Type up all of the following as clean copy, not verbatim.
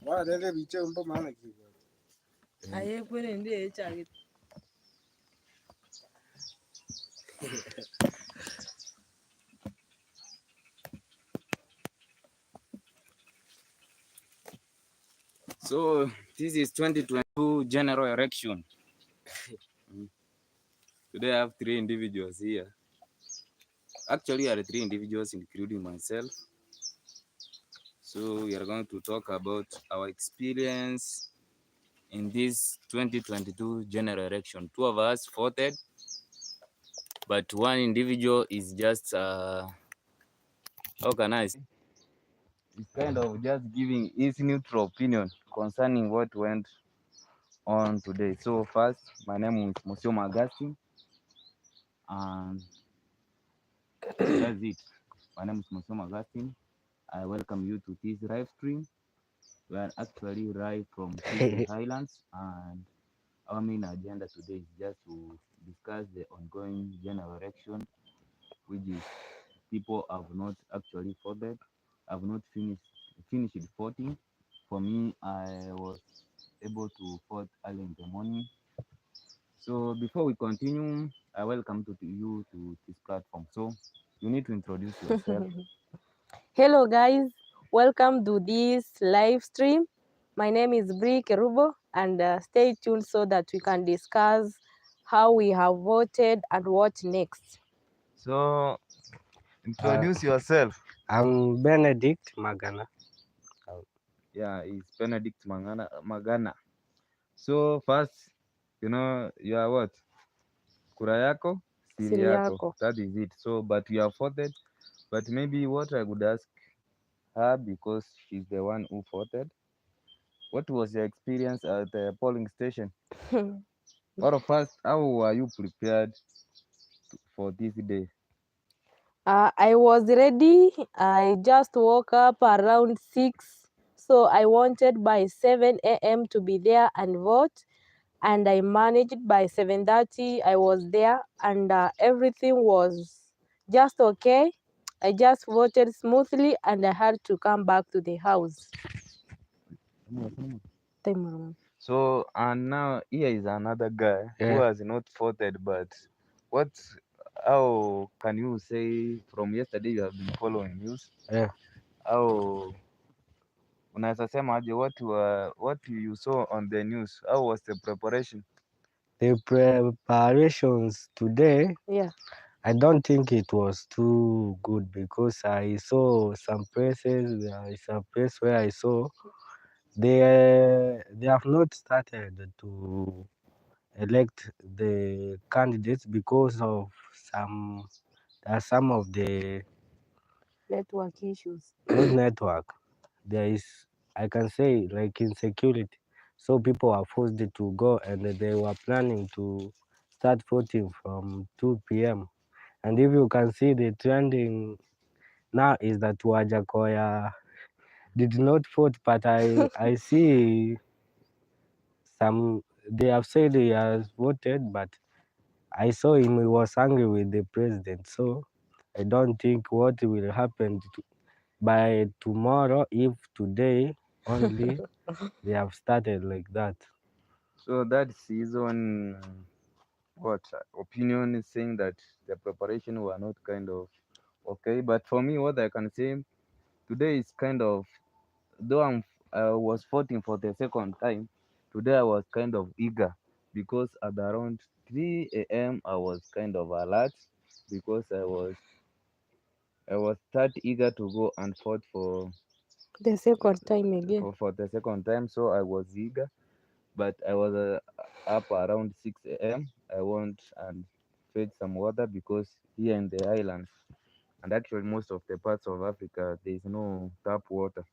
Wadele biche umpa mana kigo. Aye kwene ndi chagi. So this is 2022 general election. Today I have 3 individuals here. Actually, there are 3 individuals, including myself. So we are going to talk about our experience in this 2022 general election. 2 of us voted, but 1 individual is just, how can I say? It's kind of just giving his neutral opinion concerning what went on today. So first, my name is Monsieur Magasti, and that's it. My name is Monsieur Magasti. I welcome you to this live stream. We are actually live from Fiji Highlands, and our main agenda today is just to discuss the ongoing general election, which is people have not actually voted, have not finished voting. For me, I was able to vote early in the morning. So before we continue, I welcome you to this platform. So you need to introduce yourself. Hello guys, welcome to this live stream. My name is Bri Kerubo, and stay tuned so that we can discuss how we have voted and what next. So introduce yourself. I'm Benedict Magana. Yeah, it's Benedict Magana. So first, you are what? Kura yako, siri Siri yako. yako. That is it. So, but you have voted. But maybe what I would ask her, because she's the one who voted, what was your experience at the polling station? Or first, how were you prepared for this day? I was ready. I just woke up around 6. So I wanted by 7 a.m. to be there and vote. And I managed by 7:30. I was there, and everything was just okay. I just voted smoothly, and I had to come back to the house. So, and now here is another guy who has not voted, but what, how can you say from yesterday you have been following news? How unaweza sema aje, what you saw on the news? How was the preparation? The preparations today, I don't think it was too good because I saw some places. There is a place where I saw they have not started to elect the candidates because of some of the Network issues. not network. There is, I can say, like insecurity. So people are forced to go, and they were planning to start voting from 2 p.m. And if you can see, the trending now is that Wajakoya did not vote, but I see some, they have said he has voted, but I saw him, he was angry with the president. So I don't think what will happen by tomorrow, if today only they have started like that. So that season, what opinion is saying that the preparation were not kind of okay. But for me, what I can say today is kind of, though I was voting for the second time, today I was kind of eager because at around 3 a.m. I was kind of alert because I was that eager to go and vote for The second time again. for the second time. So I was eager, but I was up around 6 a.m. I went and fetch some water because here in the islands, and actually most of the parts of Africa, there is no tap water.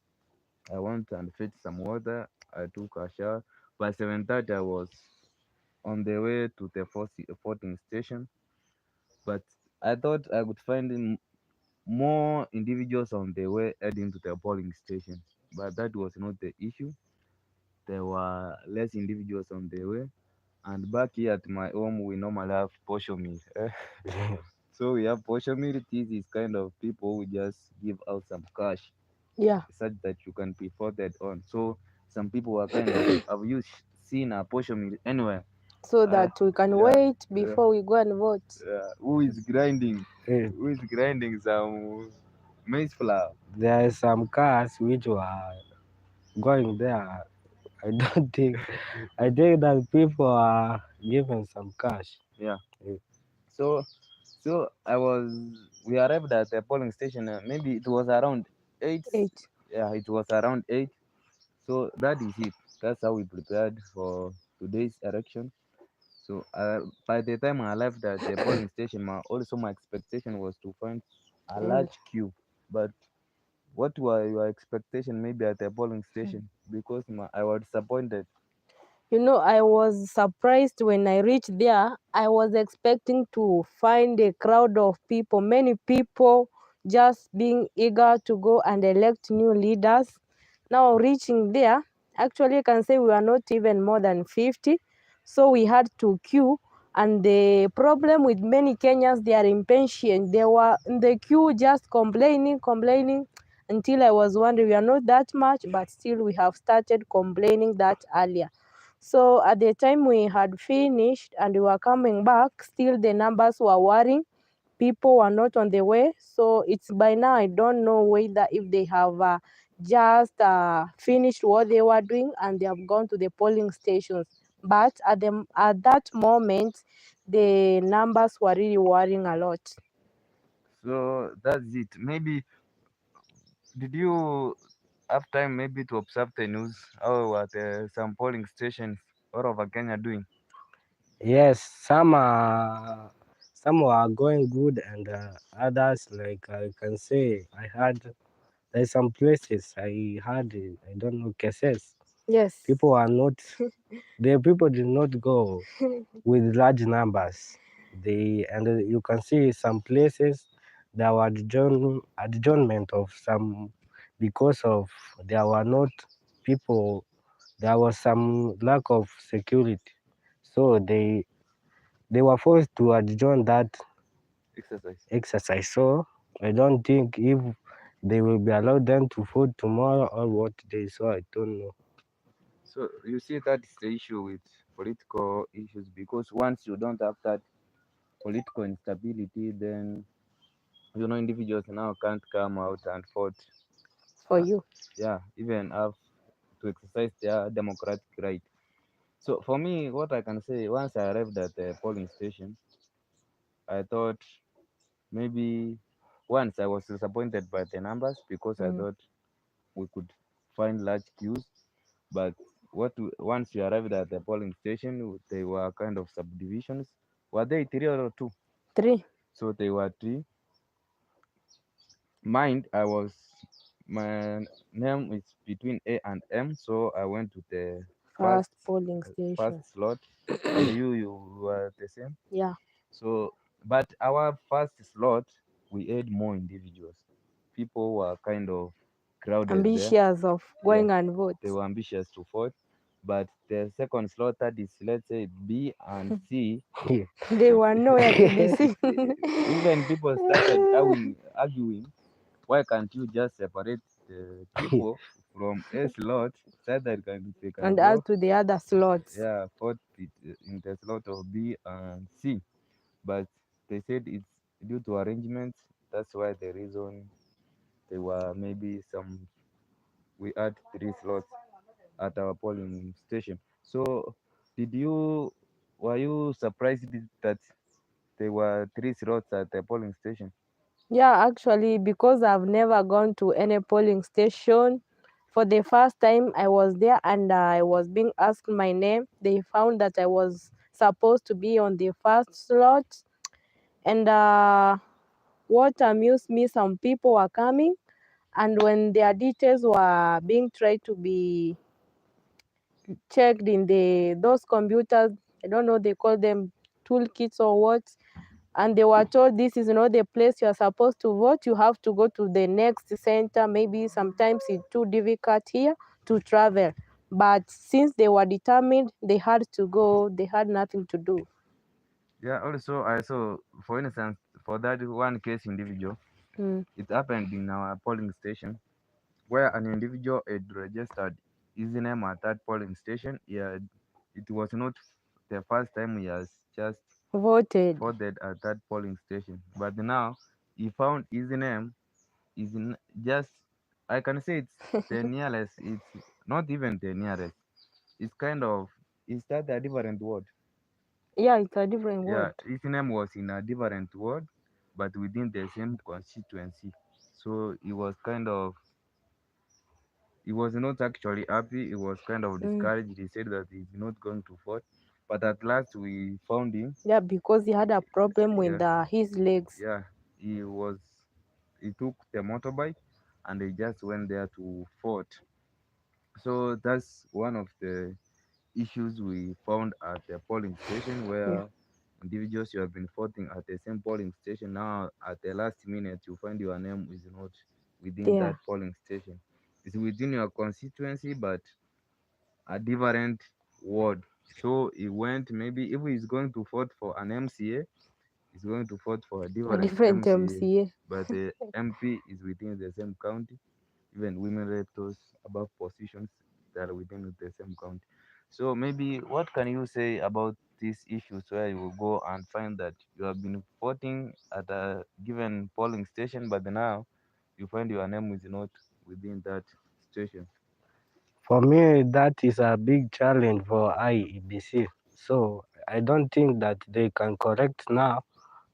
I went and fetched some water. I took a shower. By 7:30, I was on the way to the voting station. But I thought I would find more individuals on the way heading to the polling station. But that was not the issue. There were less individuals on the way. And back here at my home, we normally have posho meal. So we have posho meal. This is kind of people who just give out some cash, Yeah. such that you can be voted on. So some people were kind of, have you seen a portion anywhere? So Uh, that we can yeah, wait yeah, before we go and vote. who is grinding? Eh, Who is grinding some maize flour? there are some cars which were going there. I don't think. I think that people are giving some cash. Yeah. Eh, So, so we arrived at the polling station. Maybe it was around 8. 8. Yeah, it was around 8. So that is it. That's how we prepared for today's election. So by the time I left at the polling station, my expectation was to find a Mm. large queue. But what were your expectation maybe at the polling station? Because I was disappointed. You know, I was surprised when I reached there. I was expecting to find a crowd of people, many people just being eager to go and elect new leaders. Now, reaching there, actually, I can say we were not even more than 50. So we had to queue. And the problem with many Kenyans, they are impatient. They were in the queue just complaining until I was wondering, we are not that much, but still we have started complaining that earlier. So at the time we had finished and we were coming back, still the numbers were worrying. People were not on the way. So it's by now, I don't know whether if they have just finished what they were doing and they have gone to the polling stations. But at that moment, the numbers were really worrying a lot. So that's it. Maybe did you have time maybe to observe the news? How were some polling stations all over Kenya doing? Yes, some are going good, and others, like I can say, I had there's some places I had I don't know cases. Yes. People are not. The people did not go with large numbers. You can see some places there were adjournment of some because of there were not people. There was some lack of security, so they were forced to adjourn that Exercise. exercise. So I don't think if they will be allowed them to vote tomorrow or what day. So I don't know. So you see that is the issue with political issues, because once you don't have that political instability, then individuals now can't come out and vote. For Uh, you. yeah, even have to exercise their democratic right. So for me, what I can say, once I arrived at the polling station, I thought maybe once I was disappointed by the numbers because I Mm. thought we could find large queues. But once we arrived at the polling station, they were kind of subdivisions. Were they 3 or 2? 3. So they were 3. Mind, my name is between A and M, so I went to the first First polling first station. slot, and you were the same. Yeah. So, but our first slot, we had more individuals. People were kind of crowded there. Ambitious of Yeah, going and vote. they were ambitious to vote. But the second slot, that is, let's say B and C, They were nowhere to be seen. even people started arguing, why can't you just separate the people from A slot so that they can And as go, to the other slots. yeah, vote in the slot of B and C. But they said it's due to arrangements. That's why the reason they were maybe we had 3 slots at our polling station. So were you surprised that there were 3 slots at the polling station? Yeah, actually, because I've never gone to any polling station. For the first time I was there and I was being asked my name, they found that I was supposed to be on the first slot. And what amused me, some people were coming, and when their details were being tried to be checked in those computers, I don't know, they call them toolkits or what, and they were told this is not the place you are supposed to vote, you have to go to the next center. Maybe sometimes it's too difficult here to travel, but since they were determined, they had to go, they had nothing to do. Yeah, also I saw, for instance, for that one case individual, Mm. it happened in our polling station where an individual had registered his name at that polling station. Yeah, it was not the first time he has just Voted. voted at that polling station, but now he found his name is just, I can say it's the nearest. It's not even the nearest. It's kind of, is that a different word? Yeah, it's a different Yeah, word. his name was in a different ward, but within the same constituency. So he was not actually happy. He was kind of Mm. discouraged. He said that he's not going to vote. But at last we found him. Yeah, because he had a problem with Yeah, his legs. yeah. He took the motorbike and he just went there to vote. So that's one of the issues we found at the polling station, Yeah. where individuals you have been voting at the same polling station, now at the last minute you find your name is not within that There. polling station. It's within your constituency, but a different ward. So he went, maybe if he's going to vote for an MCA, he's going to vote for a A different different MCA, MCA. but the MP is within the same county. Even women electors above positions that are within the same county. So maybe what can you say about these issues where you will go and find that you have been voting at a given polling station, but now you find your name is not within that station? For me, that is a big challenge for IEBC. So I don't think that they can correct now,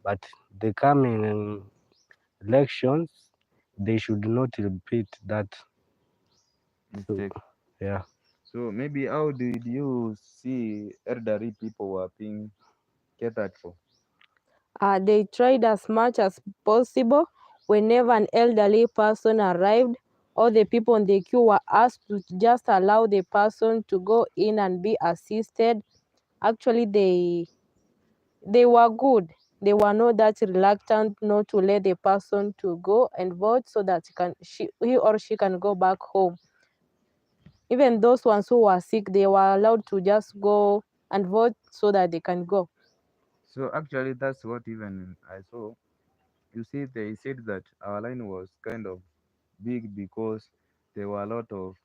but the coming elections, they should not repeat that. So, Mistake. yeah. So maybe how did you see elderly people were being catered for? They tried as much as possible. Whenever an elderly person arrived, all the people in the queue were asked to just allow the person to go in and be assisted. Actually, they were good. They were not that reluctant not to let the person to go and vote so that he or she can go back home. Even those ones who were sick, they were allowed to just go and vote so that they can go. So actually that's what even I saw. You see, they said that our line was kind of big because there were a lot of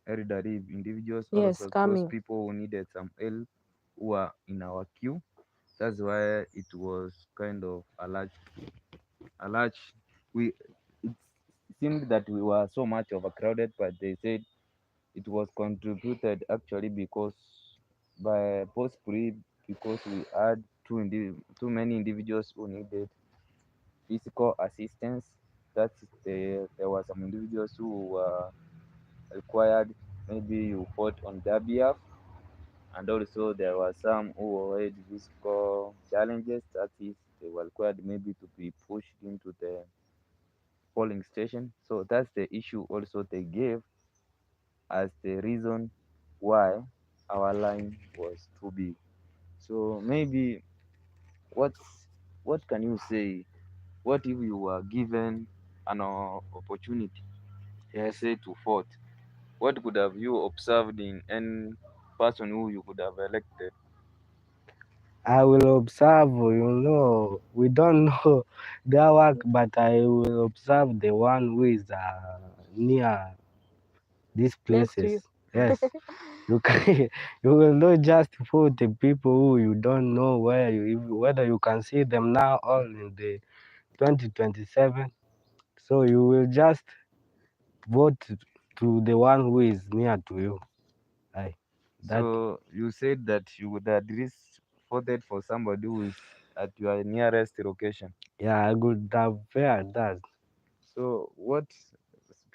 elderly individuals, Yes, also those coming. people who needed some help who are in our queue. That's why it was kind of a large. We it seemed that we were so much overcrowded, but they said it was contributed actually because by post pre because we had too many individuals who needed physical assistance. There were some individuals who were required, maybe you fought on their behalf, and also there were some who had physical challenges, that is they were required maybe to be pushed into the polling station. So that's the issue also they gave as the reason why our line was too big. So maybe what's what can you say, what if you were given an opportunity to Yes. say to vote? What could have you observed in any person who you could have elected? I will observe, we don't know their work, but I will observe the one who is near these Next to places. you. Yes, you can, you will not just vote the people who you don't know whether you can see them now or in the 2027. So you will just vote to the one who is near to you. Aye, that So you said that you would at least voted for somebody who is at your nearest location. yeah, I could have feared that. So what?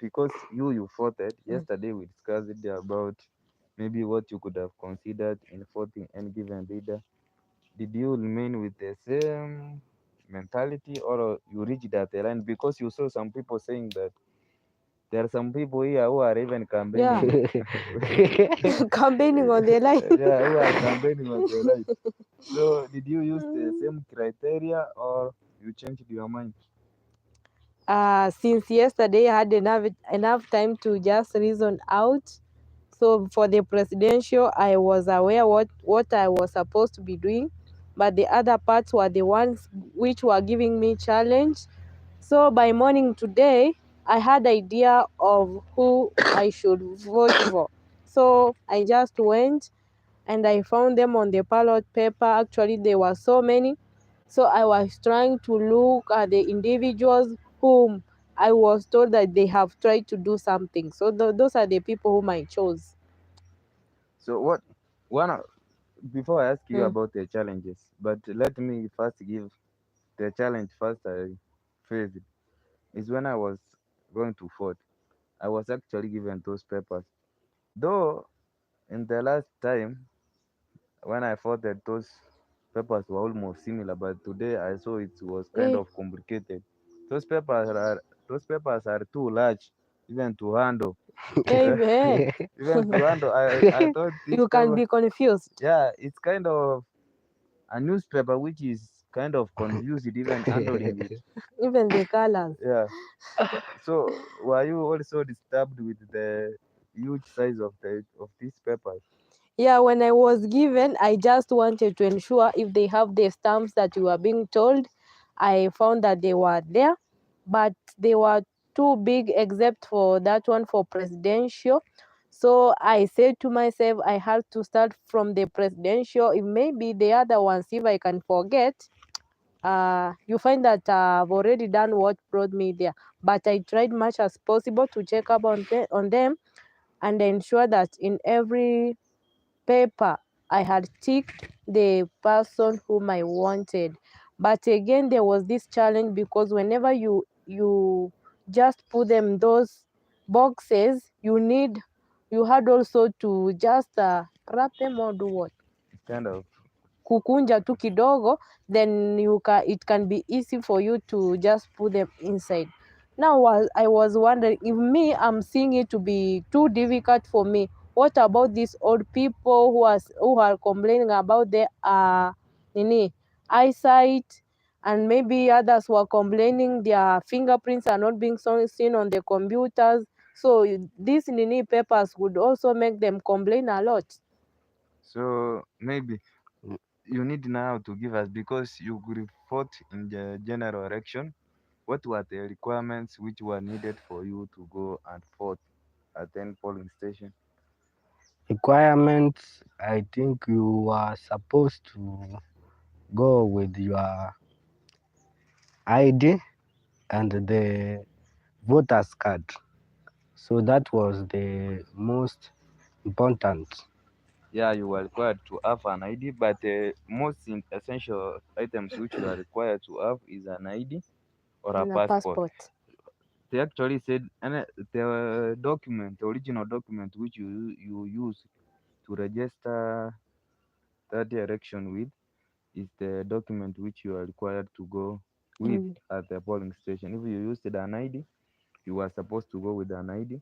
Because you voted Mm. yesterday, we discussed it about maybe what you could have considered in voting any given leader. Did you remain with the same mentality, or you reached at the line? Because you saw some people saying that there are some people here who are even Yeah, campaigning. campaigning on the line. Yeah, who are campaigning on the line. So did you use the same criteria, or you changed your mind? Since yesterday, I had enough time to just reason out. So for the presidential, I was aware what I was supposed to be doing, but the other parts were the ones which were giving me challenge. So by morning today, I had idea of who I should vote for. So I just went and I found them on the ballot paper. Actually, there were so many. So I was trying to look at the individuals whom I was told that they have tried to do something. So those are the people whom I chose. So what one of, before I ask you Mm. about the challenges, but let me first give the challenge first I faced is when I was going to vote. I was actually given those papers. Though in the last time when I thought that those papers were almost similar, but today I saw it was kind Eh, of complicated. Those papers are those papers are too large even to handle. eh, Even to handle. I thought this you can paper, be confused. yeah, it's kind of a newspaper which is kind of confused even handling it. Even the colors. Yeah. So were you also disturbed with the huge size of these papers? Yeah, when I was given, I just wanted to ensure if they have the stamps that you were being told. I found that they were there, but they were too big except for that one for presidential. So I said to myself, I had to start from the presidential. If maybe the other ones, if I can forget, you find that I've already done what brought me there. But I tried much as possible to check up on them and ensure that in every paper I had ticked the person whom I wanted. But again, there was this challenge because whenever you just put them in those boxes, you had also to just wrap them or do what? It's kind of Kukunja tu kidogo, then it can be easy for you to just put them inside. Now I was wondering if me I'm seeing it to be too difficult for me. What about these old people who are complaining about their nini eyesight, and maybe others were complaining their fingerprints are not being seen on the computers. So these nini papers would also make them complain a lot. so maybe you need now to give us because you could fought in the general election. What were the requirements which were needed for you to go and vote at any polling station? Requirements, I think you are supposed to go with your ID and the voter's card. So that was the most important. Yeah, you were required to have an ID, but the essential items which you are required to have is an ID or a In a passport. passport. They actually said the document, the original document which you use to register that election with is the document which you are required to go with Mm. at the polling station. If you used an ID, you were supposed to go with an ID.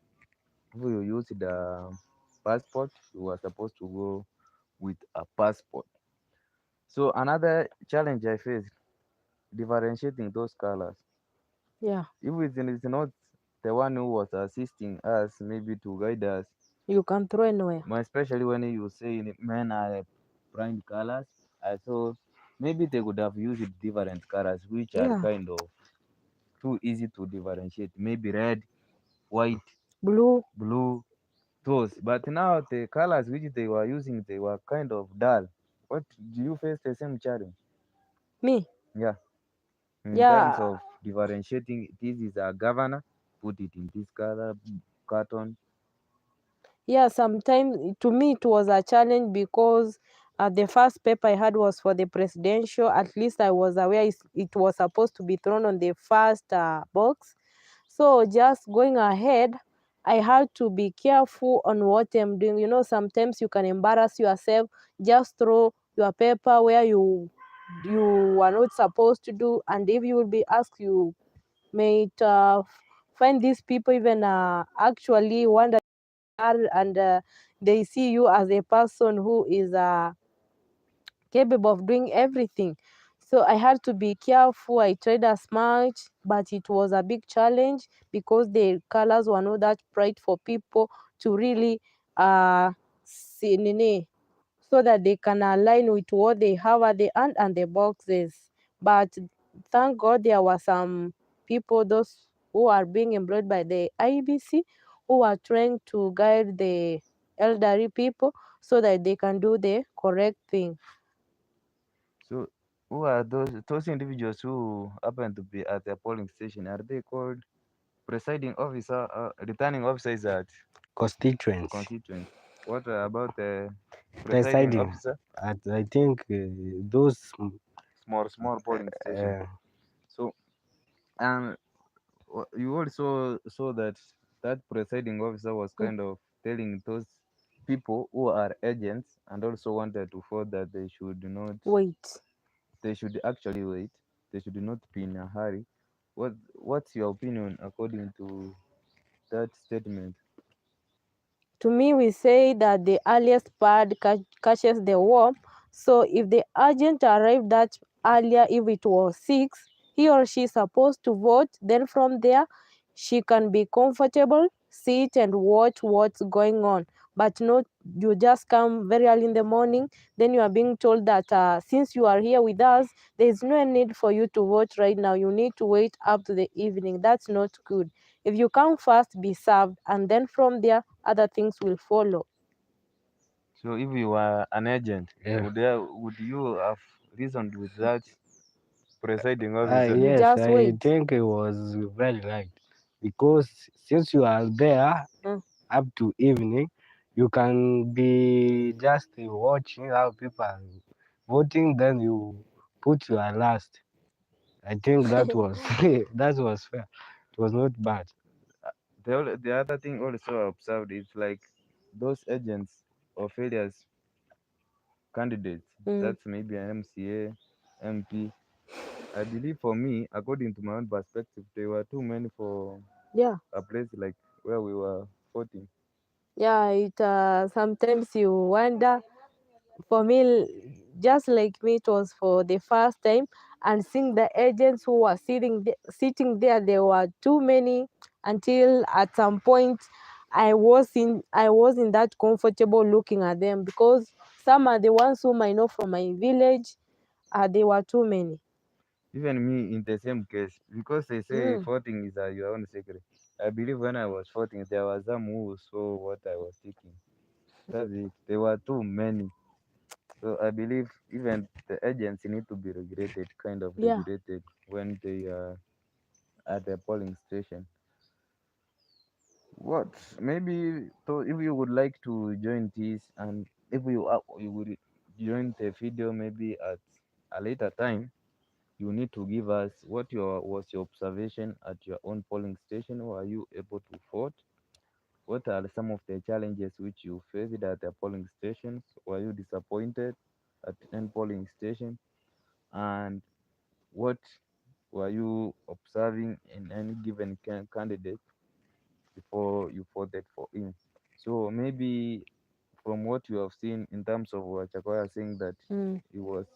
If you used the passport, you were supposed to go with a passport. So another challenge I faced, differentiating those colors. Yeah, If it's not the one who was assisting us, maybe to guide us, you can throw anywhere. especially when you say men are prime colors, I thought maybe they could have used different colors which are Yeah, kind of too easy to differentiate. Maybe red, white, blue. blue, those. But now the colors which they were using, they were kind of dull. What do you face the same challenge? Me. Yeah, in terms Yeah, of differentiating, this is a governor, put it in this color carton. yeah. Sometimes to me it was a challenge because the first paper I had was for the presidential. At least I was aware it was supposed to be thrown on the first box. So just going ahead, I had to be careful on what I'm doing. You know, sometimes you can embarrass yourself. Just throw your paper where you are not supposed to do, and if you will be asked, you may find these people even actually wonder and they see you as a person who is capable of doing everything. So I had to be careful. I tried as much, but it was a big challenge because the colors were not that bright for people to really see so that they can align with what they have at the end and the boxes. But thank God there were some people, those who are being employed by the IEBC, who are trying to guide the elderly people so that they can do the correct thing. So who are those individuals who happen to be at the polling station? Are they called presiding officer? Returning officers at Constituents constituents. What about the presiding presiding officer? at, I think, those Small polling station. uh, So and you also saw that that presiding officer was Mm. kind of telling those people who are agents and also wanted to vote that Wait. they should actually wait. They should not be in a hurry. What's your opinion according to that statement? To me, we say that the earliest bird catches the worm. So if the agent arrived that earlier, if it was 6, he or she is supposed to vote. Then from there, she can be comfortable, sit and watch what's going on. But not you just come very early in the morning, then you are being told that since you are here with us, there is no need for you to vote right now. You need to wait up to the evening. That's not good. If you come first, be served, and then from there, other things will follow. So if you were an agent, yeah. would you have reasoned with that presiding Ah, officer? You yes, just I wait. think it was very right because since you are there Mm. up to evening, you can be just watching how people are voting, then you put your last. I think that was that was fair. It was not bad. The other thing also I observed is like those agents or failures candidates. Mm. That's maybe an MCA, MP. I believe for me, according to my own perspective, there were too many for Yeah, a place like where we were voting. yeah. It sometimes you wonder. For me, just like me, it was for the first time, and seeing the agents who were sitting there, there were too many. Until at some point, I was in that comfortable looking at them because some are the ones whom I know from my village. They were too many. Even me in the same case, because they say Mm. voting is your own secret. I believe when I was voting, there was some who saw what I was taking. That's it. There were too many. So I believe even the agents need to be regulated, kind of Yeah. regulated when they are at the polling station. What? Maybe so if you would like to join this and if you would join the video maybe at a later time, you need to give us what your was your observation at your own polling station. Were you able to vote? What are some of the challenges which you faced at the polling stations? Were you disappointed at any polling station? And what were you observing in any given candidate before you voted for him? So maybe from what you have seen in terms of Wachakoya saying that Mm. he was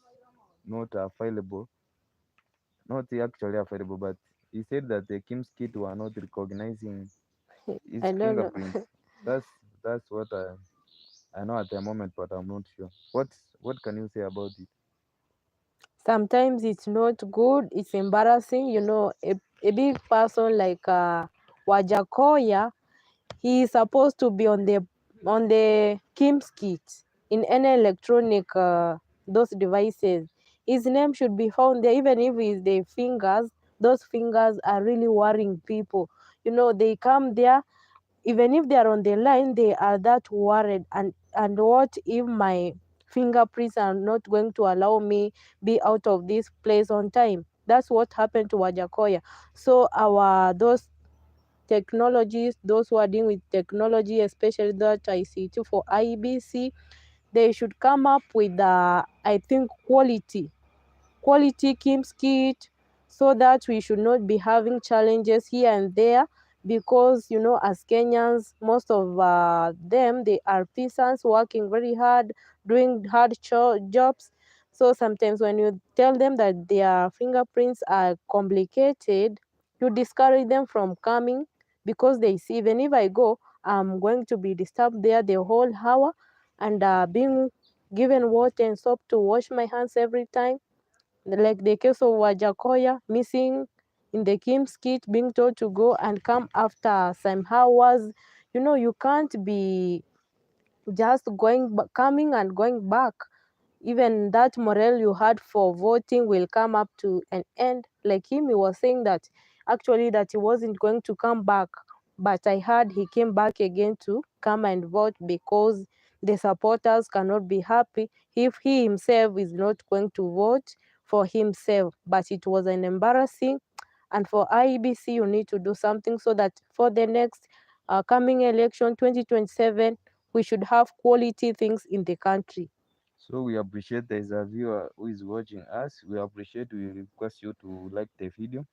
not available, not actually available, but he said that the Kim's kit were not recognizing his I don't know. fingerprints. That's that's what I know at the moment, but I'm not sure. What can you say about it? Sometimes it's not good. It's embarrassing. A big person like Wajakoya, he is supposed to be on the Kim's kit in any electronic those devices. His name should be found there, even if it's the fingers. Those fingers are really worrying people. They come there, even if they are on the line, they are that worried. And what if my fingerprints are not going to allow me be out of this place on time? That's what happened to Wajakoya. So our those technologies, those who are dealing with technology, especially that ICT for IBC, they should come up with I think quality Kim's kit so that we should not be having challenges here and there because as Kenyans, most of them, they are peasants working very hard, doing hard jobs. So sometimes when you tell them that their fingerprints are complicated, you discourage them from coming because they see, even if I go, I'm going to be disturbed there the whole hour, and being given water and soap to wash my hands every time, like the case of Wajakoya missing in the Kim's kit being told to go and come after some hours. You know, you can't be just coming and going back. Even that morale you had for voting will come up to an end. Like him, he was saying that actually that he wasn't going to come back, but I heard he came back again to come and vote because the supporters cannot be happy if he himself is not going to vote for himself. But it was an embarrassing, and for IEBC you need to do something so that for the next coming election 2027 we should have quality things in the country. So we appreciate there's a viewer who is watching us. We appreciate, we request you to like the video.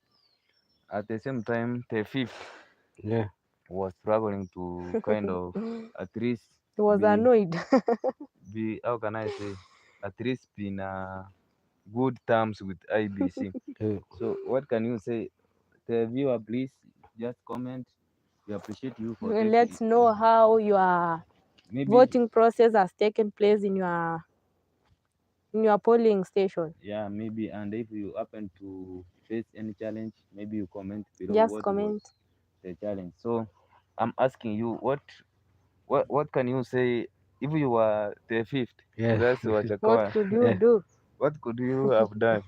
At the same time, the fifth Yeah. was struggling to kind of at least He was be annoyed. how can I say, at least be in good terms with IBC. Yeah. So what can you say? The viewer, please just comment. We appreciate you for taking Let's know how your maybe voting process has taken place in your polling station. yeah, maybe, and if you happen to face any challenge, maybe you comment below Just what was comment. the challenge. So I'm asking you, what can you say if you were the fifth? Yeah. That's What Wachakawa. could you Yeah. do? What could you have done?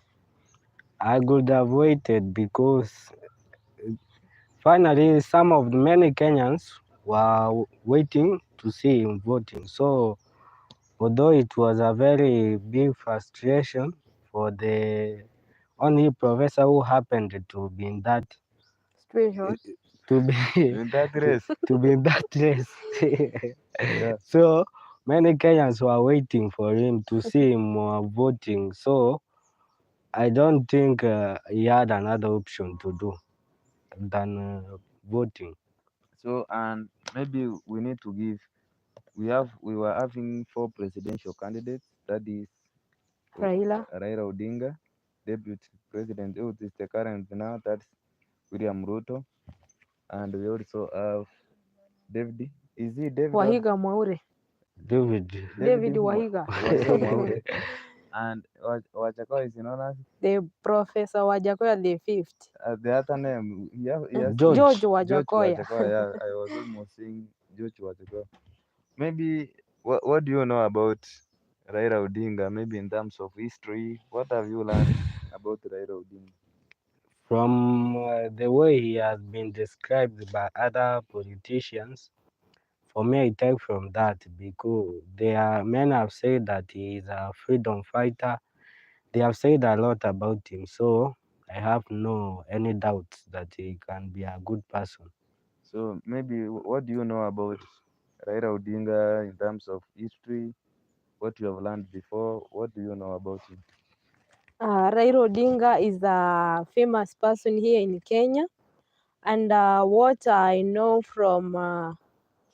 I could have waited because finally some of the many Kenyans were waiting to see him voting. So although it was a very big frustration for the only professor who happened to be in that Situation. to be In that race? to be in that race. Yeah. So many Kenyans were waiting for him to see him voting. So I don't think he had another option to do than voting. So and maybe we need to give we were having four presidential candidates. That is Raila. Raila Odinga, Deputy President, who is the current now, that's William Ruto, and we also have David. Is he David or Wahiga Mwaure. David. David Wahiga. Wahiga Mwaure? And Wachakawa is known as The Professor Wajakoya the fifth. the other name. He has George. George George Wajakoya. Wachakawa. Yeah, I was almost saying George Wachakawa. Maybe what do you know about Raila Odinga? Maybe in terms of history, what have you learned about Raila Odinga? From the way he has been described by other politicians, for me, I take from that because men have said that he is a freedom fighter. They have said a lot about him, so I have no any doubts that he can be a good person. So maybe what do you know about Raila Odinga in terms of history? What you have learned before? What do you know about him? Raila Odinga is a famous person here in Kenya, and what I know from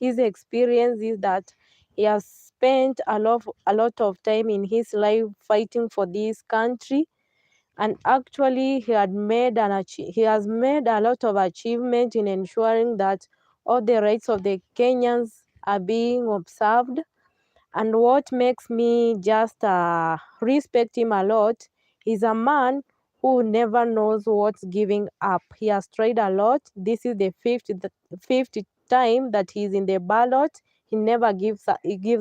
his experience is that he has spent a lot of time in his life fighting for this country, and actually he has made a lot of achievement in ensuring that all the rights of the Kenyans are being observed. And what makes me just respect him a lot, he's a man who never knows what's giving up. He has tried a lot. This is the fifth time that he's in the ballot. He never gives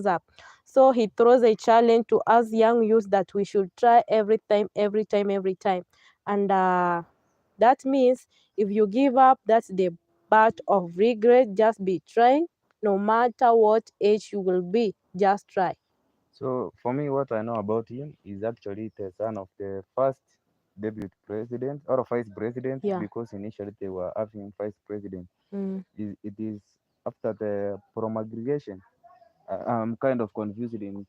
up. So he throws a challenge to us young youth that we should try every time, every time, every time. And that means if you give up, that's the part of regret. Just be trying, no matter what age you will be, just try. So for me, what I know about him is actually the son of the first deputy president or vice president, Yeah. because initially they were having vice president. Mm. It is after the promulgation. I'm kind of confused in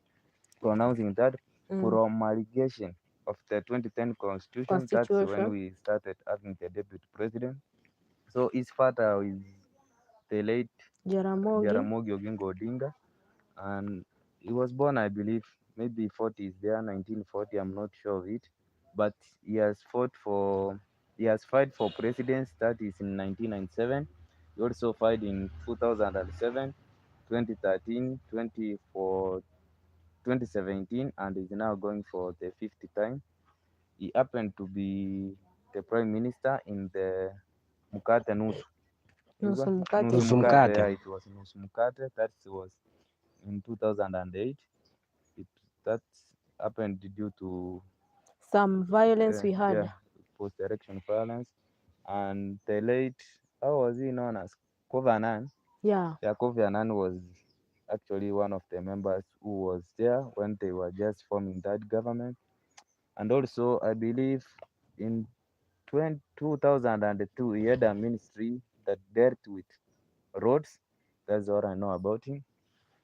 pronouncing that promulgation of the 2010 constitution. That's when Constitution. we started having the deputy president. So his father is the late Jaramogi. Jaramogi Oginga Odinga, and he was born, I believe, maybe 40s there, 1940. I'm not sure of it, but he has fought for presidents. That is in 1997. He also fought in 2007, 2013, 2017, and is now going for the 50th time. He happened to be the prime minister in the Mukate Nusu. Nusu mkate. Nusu Nusu Mkate, Mkate. yeah, it was Nusu Mkate. That was in 2008. It that happened due to Some violence we yeah, had. post-election violence. And the late, how was he known as? Kofi Annan. Yeah. Yeah, Kofi Annan was actually one of the members who was there when they were just forming that government. And also, I believe in 2002, he had a ministry that dealt with roads. That's all I know about him.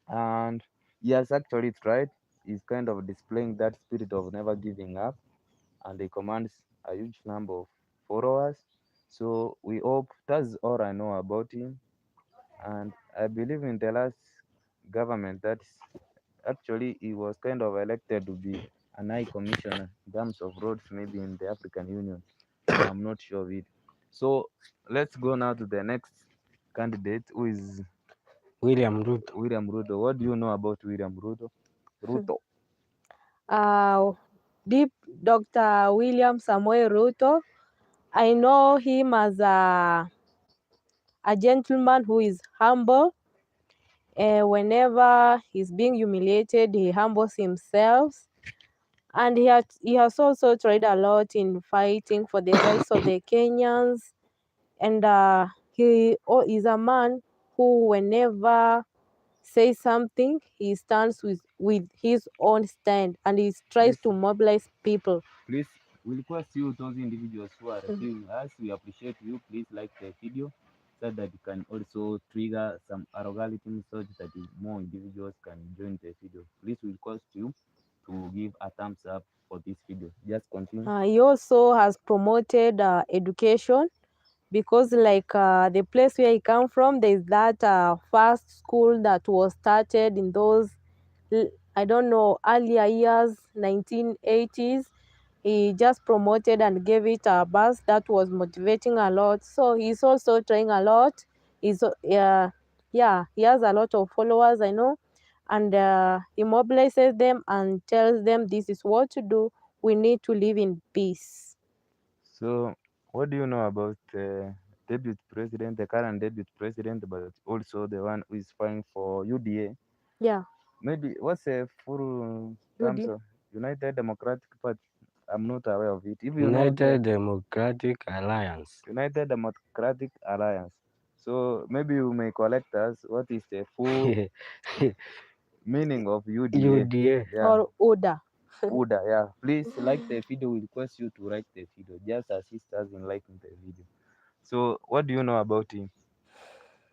And he has actually tried. He's kind of displaying that spirit of never giving up, and he commands a huge number of followers. So we hope that's all I know about him. And I believe in the last government that actually he was kind of elected to be an high commissioner in terms of roads, maybe in the African Union, but I'm not sure of it. So let's go now to the next candidate, who is William Ruto. William Ruto. What do you know about William Ruto? Ruto. Uh, Deep Dr. William Samoei Ruto. I know him as a gentleman who is humble. Whenever he's being humiliated, he humbles himself. And he has also tried a lot in fighting for the rights of the Kenyans. And he is a man who, whenever says something, he stands with his own stand, and he tries Please, to mobilize people. please, we request you, those individuals who are receiving us, we appreciate you. Please like the video so that you can also trigger some algorithm so that more individuals can join the video. Please, we request you to give a thumbs up for this video. Just continue. He also has promoted education, because like the place where he come from, there is that first school that was started in those I don't know, earlier years, 1980s. He just promoted and gave it a buzz that was motivating a lot. So he's also trying a lot. Yeah, he has a lot of followers, I know, and he mobilizes them and tells them this is what to do. We need to live in peace. So, what do you know about deputy president, the current deputy president, but also the one who is fighting for UDA? Yeah, Maybe what's the full terms UD. of United Democratic Party? I'm not aware of it. If you know the United Democratic Alliance. United Democratic Alliance, so maybe you may collect us. What is the full meaning of UDA? UDA. Yeah, Or Oda. UDA. Yeah, please like the video. We request you to like the video. Just assist us in liking the video. So, what do you know about him?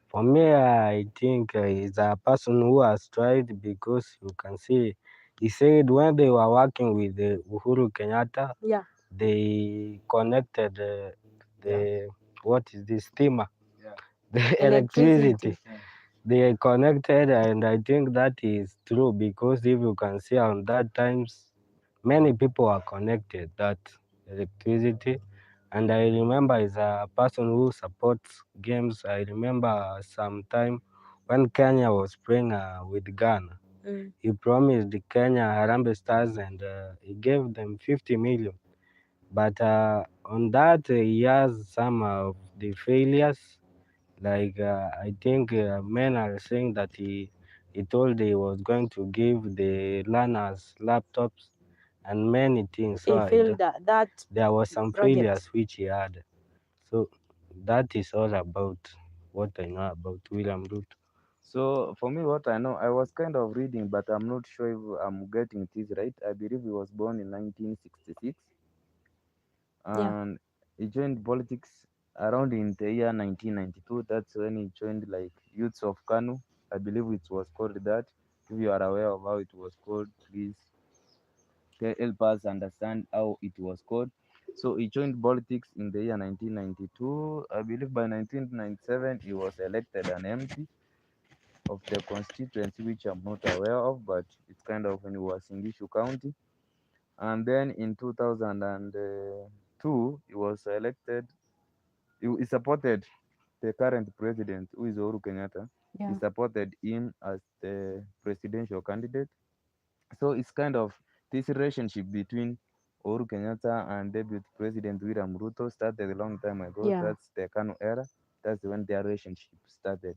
For me, I think he's a person who has tried, because you can see, he said when they were working with Uhuru Kenyatta, Yeah, they connected the what is this steamer, Yeah. the electricity. electricity. They connected, and I think that is true, because if you can see on that times, many people are connected that electricity. And I remember is a person who supports games. I remember sometime when Kenya was playing with Ghana, he promised the Kenya Harambee Stars, and he gave them 50 million. But on that, he has some of the failures. Like I think men are saying that he told he was going to give the learners laptops and many things. So He failed that there was some project. failures which he had. So that is all about what I know about William Ruto. So for me, what I know, I was kind of reading, but I'm not sure if I'm getting this right. I believe he was born in 1966, Yeah, and he joined politics around in the year 1992. That's when he joined like Youths of Kanu. I believe it was called that. If you are aware of how it was called, please help us understand how it was called. So he joined politics in the year 1992. I believe by 1997 he was elected an MP of the constituency, which I'm not aware of, but it's kind of when he was in Gishu County. And then in 2002, he was elected. He supported the current president, who is Uhuru Kenyatta. He yeah. supported him as the presidential candidate. So it's kind of this relationship between Uhuru Kenyatta and Deputy President William Ruto started a long time ago. Yeah. That's the KANU era. That's when their relationship started.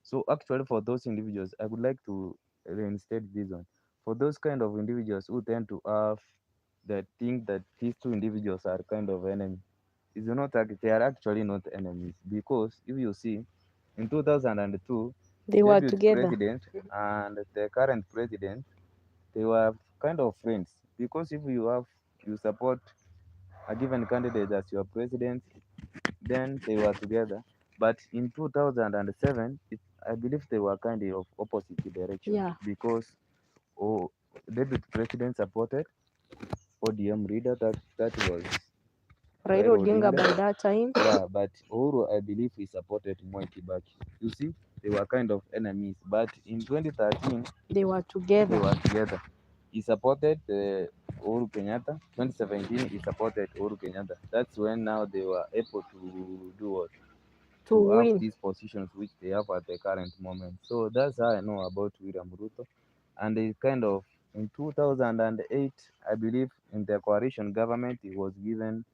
So actually, for those individuals, I would like to reinstate this one. For those kind of individuals who tend to have that think that these two individuals are kind of enemy, is not they are actually not enemies, because if you see in 2002, They were Deputy together. President and the current president, they were kind of friends, because if you support a given candidate as your president, then they were together. But in 2007, I believe they were kind of opposite direction, Yeah. because oh, David President supported ODM leader, that was Raila Raila Odinga Odinga. by that time. Yeah, but Uhuru, I believe he supported Mwai Kibaki. You see, they were kind of enemies. But in 2013, They were they together. were together. He supported Uhuru Kenyatta. 2017, he supported Uhuru Kenyatta. That's when now they were able to do what? To To have win. these positions which they have at the current moment. So that's how I know about William Ruto. And he kind of, in 2008, I believe, in the coalition government, he was given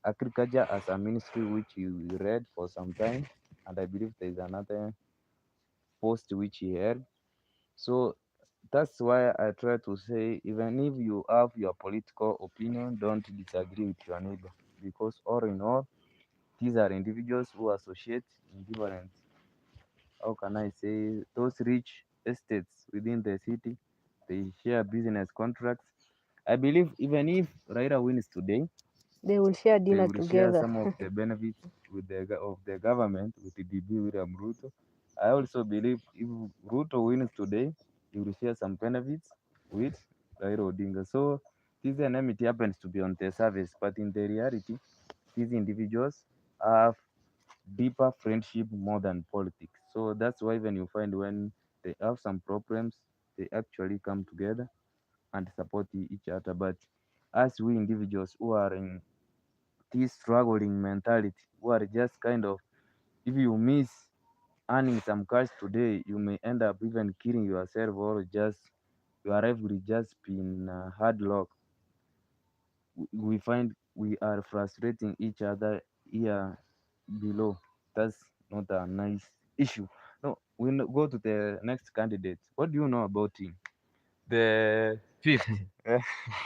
agriculture as a ministry which he read for some time. And I believe there is another post which he held. So that's why I try to say, even if you have your political opinion, don't disagree with your neighbor, because all in all, these are individuals who associate in different, how can I say, those rich estates within the city. They share business contracts. I believe even if Raila wins today, They will share they dinner will share together. some of the benefits with of the government with the DB William Ruto. I also believe if Ruto wins today, he will share some benefits with Raila Odinga. So this enmity happens to be on the surface, but in the reality, these individuals have deeper friendship more than politics. So that's why when you find when they have some problems, they actually come together and support each other. But as we individuals who are in this struggling mentality, who are just kind of, if you miss earning some cash today, you may end up even killing yourself, or just your life will just be in hard luck. We find we are frustrating each other here below. That's not a nice issue. No, go to the next candidate. What do you know about him? The fifth.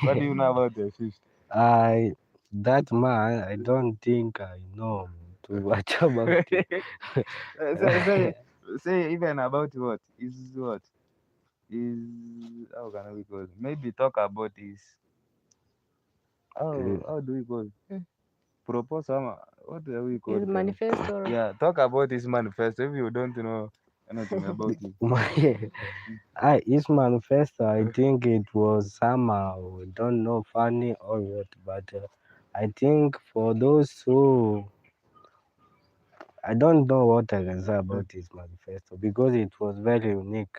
What do you know about the fifth? I that man, I don't think I know too much about it. Say even about what is how can we call it? Maybe talk about his how do we call it? Mm. Proposal. What do we call His it? manifesto. Yeah, talk about his manifesto if you don't know anything about it. His manifesto, I think it was somehow, I don't know, funny or what, but I think for those who, I don't know what I can say about his manifesto because it was very unique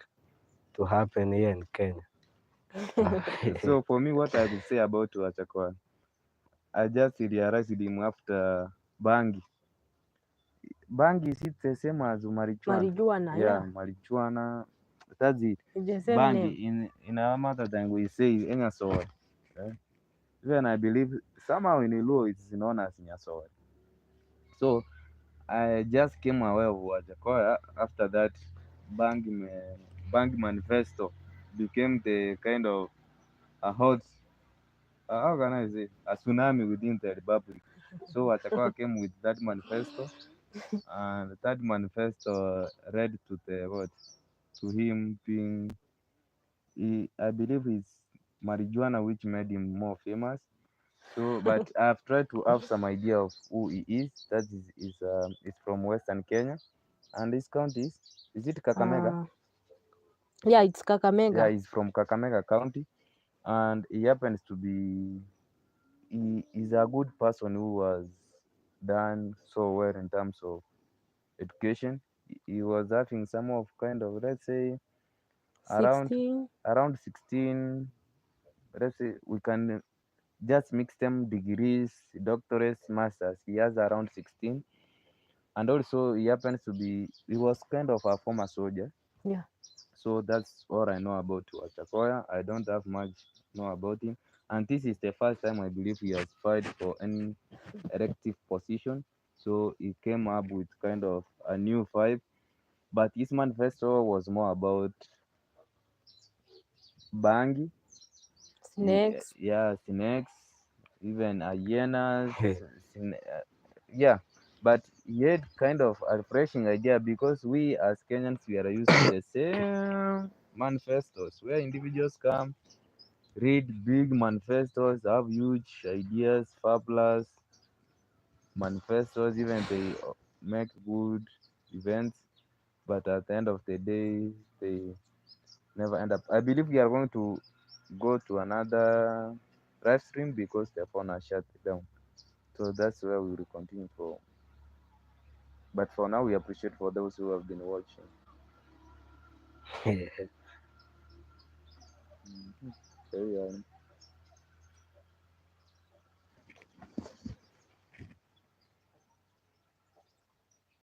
to happen here in Kenya. So for me, what I would say about Wachakwan, I just realized him after Bangi. Bangi is it the same as marijuana? Marijuana, Yeah, yeah. marijuana. That's it. It's the same Bangi name. in our mother tongue we say Engasawad. Even I believe somehow in Iluo it's known as Nyasawad. So I just came aware of Wajakoya after that. Bangi manifesto became the kind of a hot, how can I say, a tsunami within the republic. So Wajakoya came with that manifesto, and that manifesto read to the what, to him being, I believe it's marijuana which made him more famous. So, but I've tried to have some idea of who he is. That is from Western Kenya, and his county is it Kakamega? Yeah, it's Yeah, Kakamega. he's from Kakamega County, and he happens to be, he is a good person who has done so well in terms of education. He was having some of kind of, let's say, around 16. around 16, let's say we can just mix them, degrees, doctorates, masters. He has around 16. And also he was kind of a former soldier. Yeah. So that's all I know about Wachakoya. I don't have much know about him. and this is the first time I believe he has fight for any elective position. So he came up with kind of a new vibe, but his manifesto was more about Bangi, Snakes. yeah, snakes, even hyenas, yeah. But he had kind of a refreshing idea because we as Kenyans we are used to the same manifestos where individuals come, read big manifestos, have huge ideas, fabulous manifestos, even they make good events, but at the end of the day, they never end up. I believe we are going to go to another live stream because the phone has shut down. So that's where we will continue for. But for now, we appreciate for those who have been watching. Mhm. Carry on.